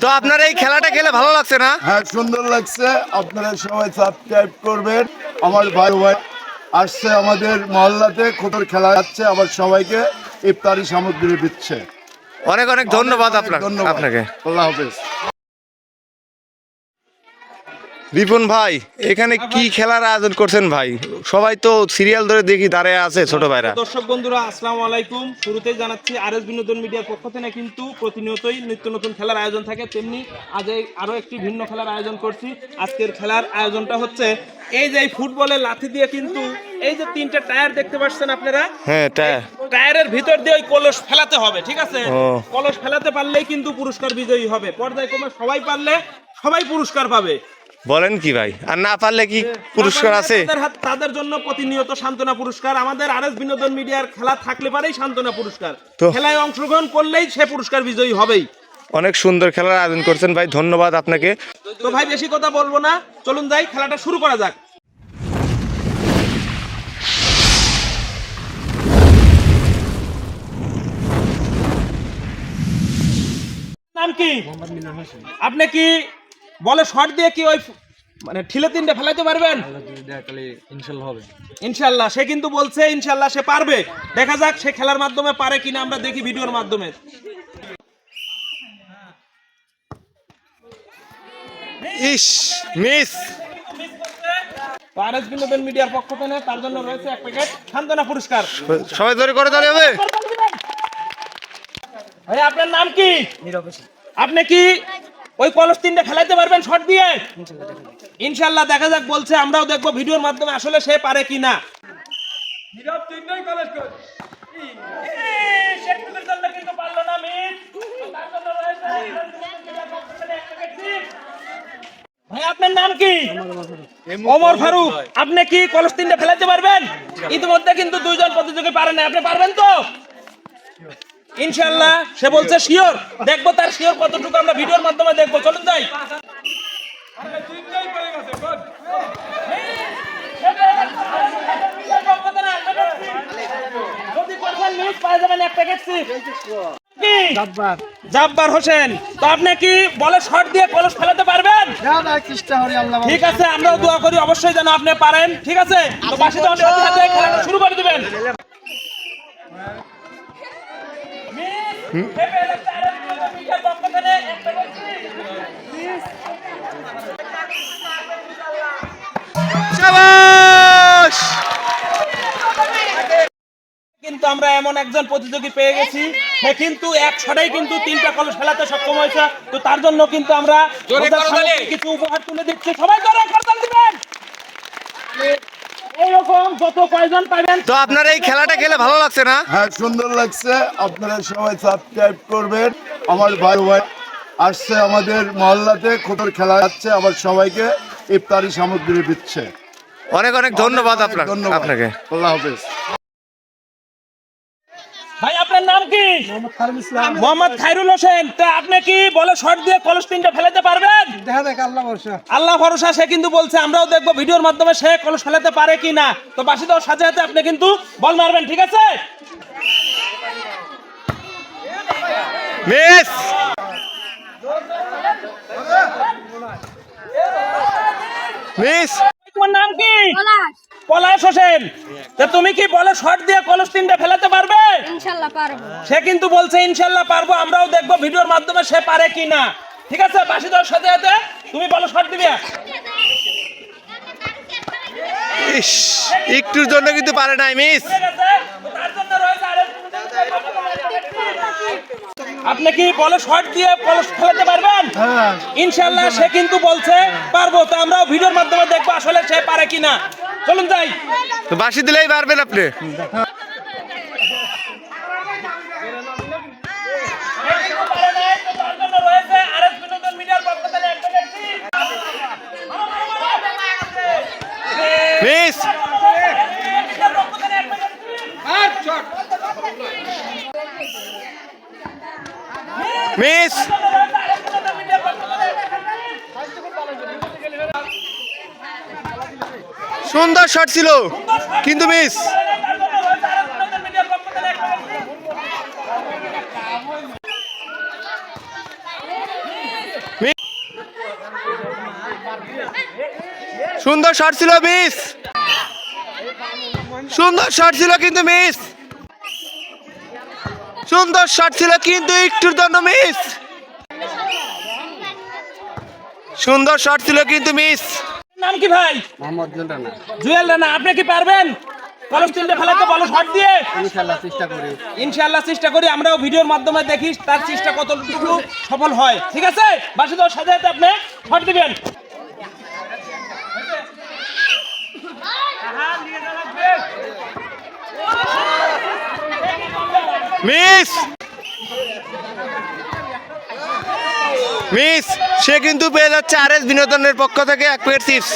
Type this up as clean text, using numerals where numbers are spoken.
তো আপনার এই খেলাটা খেলে ভালো লাগছে না? হ্যাঁ, সুন্দর লাগছে। আপনারা সবাই সাবস্ক্রাইব করবেন। আমার ভাই ভাই আসছে আমাদের মহল্লাতে, খোটর খেলা যাচ্ছে, আবার সবাইকে ইফতারি সামগ্রী দিচ্ছে। অনেক অনেক ধন্যবাদ ধন্যবাদ আপনাকে। আল্লাহ হাফেজ। রিপন ভাই, এখানে কি খেলার আয়োজন করছেন ভাই? সবাই তো সিরিয়াল ধরে দেখি দাঁড়ায় আছে ছোট ভাইরা। দর্শক বন্ধুরা, আসসালামু আলাইকুম। শুরুতেই জানাচ্ছি আরএস বিনোদন মিডিয়ার পক্ষ থেকে কিন্তু প্রতিনিয়তই নিত্য নতুন খেলার আয়োজন থাকে, তেমনি আজ আরো একটি ভিন্ন খেলার আয়োজন করছি। আজকের খেলার আয়োজনটা হচ্ছে এই যে ফুটবলের লাথি দিয়ে কিন্তু এই যে তিনটা টায়ার দেখতে পাচ্ছেন আপনারা, হ্যাঁ, টায়ারের ভিতর দিয়ে ওই কলস ফেলাতে হবে, ঠিক আছে? ও। কলস ফেলাতে পারলেই কিন্তু পুরস্কার বিজয়ী হবে। পর্যায়ক্রমে সবাই পারলে সবাই পুরস্কার পাবে। বলেন কি ভাই? আর না পারলে কি পুরস্কার আছে? তাদের জন্য প্রতিনিয়ত সান্ত্বনা পুরস্কার। আমাদের আরএস বিনোদন মিডিয়ার খেলা থাকলে পারেই সান্ত্বনা পুরস্কার, খেলায় অংশগ্রহণ করলেই সে পুরস্কার বিজয়ী হবেই। অনেক সুন্দর খেলার আয়োজন করছেন ভাই, ধন্যবাদ আপনাকে। তো ভাই বেশি কথা বলবো না, চলুন যাই, খেলাটা শুরু করা যাক। নাম কি? আপনি কি বলে শট দিয়ে কি ওই মানে ঠিলে তিনটে ফেলাইতে পারবেন? ইনশাল্লাহ। সে কিন্তু বলছে ইনশাল্লাহ সে পারবে। দেখা যাক সে খেলার মাধ্যমে পারে কিনা, আমরা দেখি ভিডিওর মাধ্যমে। ইস, মিস। আরএস বিনোদন মিডিয়ার পক্ষ থেকে তার জন্য রয়েছে এক প্যাকেট সান্ত্বনা পুরস্কার। সবাই ধরে করে তাহলে হবে। ভাই আপনার নাম কি? আপনি কি ওই কলস তিনটে ফেলাইতে পারবেন শট দিয়ে? ইনশাল্লাহ। দেখা যাক, বলছে, আমরাও দেখবো ভিডিওর মাধ্যমে আসলে সে পারে কিনা। ভাই আপনার নাম কি? ওমর ফারুক। আপনি কি কলস তিনটে ফেলাইতে পারবেন? ইতিমধ্যে কিন্তু দুইজন প্রতিযোগী পারে না, আপনি পারবেন তো? ইনশাআল্লাহ। সে বলছে শিওর। দেখবো তার শিওর কতটুকু, আমরা ভিডিওর মাধ্যমে দেখবো। চলুন যাই। জাব্বার হোসেন, তো আপনি কি বলে শট দিয়ে কলস ফেলাতে পারবেন? ঠিক আছে, আমরাও দোয়া করি অবশ্যই যেন আপনি পারেন। ঠিক আছে, তো বাসি দেওয়ার সাথে সাথে খেলাটা শুরু করে দিবেন। কিন্তু আমরা এমন একজন প্রতিযোগী পেয়ে গেছি, সে কিন্তু এক ছড়াই কিন্তু তিনটা কলস ফেলাতে সক্ষম হয়েছে। তো তার জন্য কিন্তু আমরা কিছু উপহার তুলে দিচ্ছি। সবাই করে করতাল দিবেন। এইরকম যত কয়জন পাবেন। তো আপনার এই খেলাটা খেলে ভালো লাগছে না? হ্যাঁ, সুন্দর লাগছে। আপনারা সবাই সাবস্ক্রাইব করবেন। আমার ভাই ভাই আসছে আমাদের মহল্লাতে, খোটর খেলা যাচ্ছে, আবার সবাইকে ইফতারি সামগ্রী দিচ্ছে। অনেক অনেক ধন্যবাদ ধন্যবাদ আপনাকে। আল্লাহ হাফেজ। ভাই আপনার নাম কি? মোহাম্মদ খায়রুল হোসেন। তো আপনি কি বলে শট দিয়ে কলস তিনটা ফেলাতে পারবেন? আল্লাহ ভরসা। সে কিন্তু বলছে, আমরাও দেখবো ভিডিওর মাধ্যমে সে কলস ফেলাতে পারে কিনা। তো বাসি দেওয়ার সাথে সাথে আপনি কিন্তু বল মারবেন, ঠিক আছে? মিস। মিস। তোমার নাম কি? পলাশ হোসেন। তা তুমি কি বলে শট দিয়ে কলস তিনটা ফেলাতে পারবে? ইনশাআল্লাহ পারবো। সে কিন্তু বলছে ইনশাআল্লাহ পারবো, আমরাও দেখবো ভিডিওর মাধ্যমে সে পারে কিনা। ঠিক আছে, বাসি দেওয়ার সাথে সাথে তুমি বলো শট দিবে। ইস, একটুর জন্য কিন্তু পারে নাই, মিস। আপনি কি বলে শট দিয়ে কলস ফেলাতে পারবেন? ইনশাআল্লাহ। সে কিন্তু বলছে পারবো। তো আমরাও ভিডিওর মাধ্যমে দেখবো আসলে সে পারে কিনা। চলুন যাই। তো বাঁশি দিলেই পারবেন আপনি। মিস। মিস। সুন্দর শট ছিল কিন্তু মিস। সুন্দর শট ছিল, মিস। সুন্দর শট ছিল কিন্তু মিস। সুন্দর শট ছিল কিন্তু একটুর জন্য মিস। সুন্দর শট ছিল কিন্তু মিস। নাম কি ভাই? মোহাম্মদ জুয়েল রানা। জুয়েল রানা, আপনি কি পারবেন কলম চিনতে ফেলাতে বলো শট দিয়ে? ইনশাআল্লাহ চেষ্টা করি। ইনশাআল্লাহ চেষ্টা করি, আমরাও ভিডিওর মাধ্যমে দেখি তার চেষ্টা কতটুকু সফল হয়। ঠিক আছে, বাসুদেব সাজাতে আপনি শট দিবেন। মিস। মিস। সে কিন্তু পেয়ে যাচ্ছে আরএস বিনোদনের পক্ষ থেকে 1 প্লেট চিপস।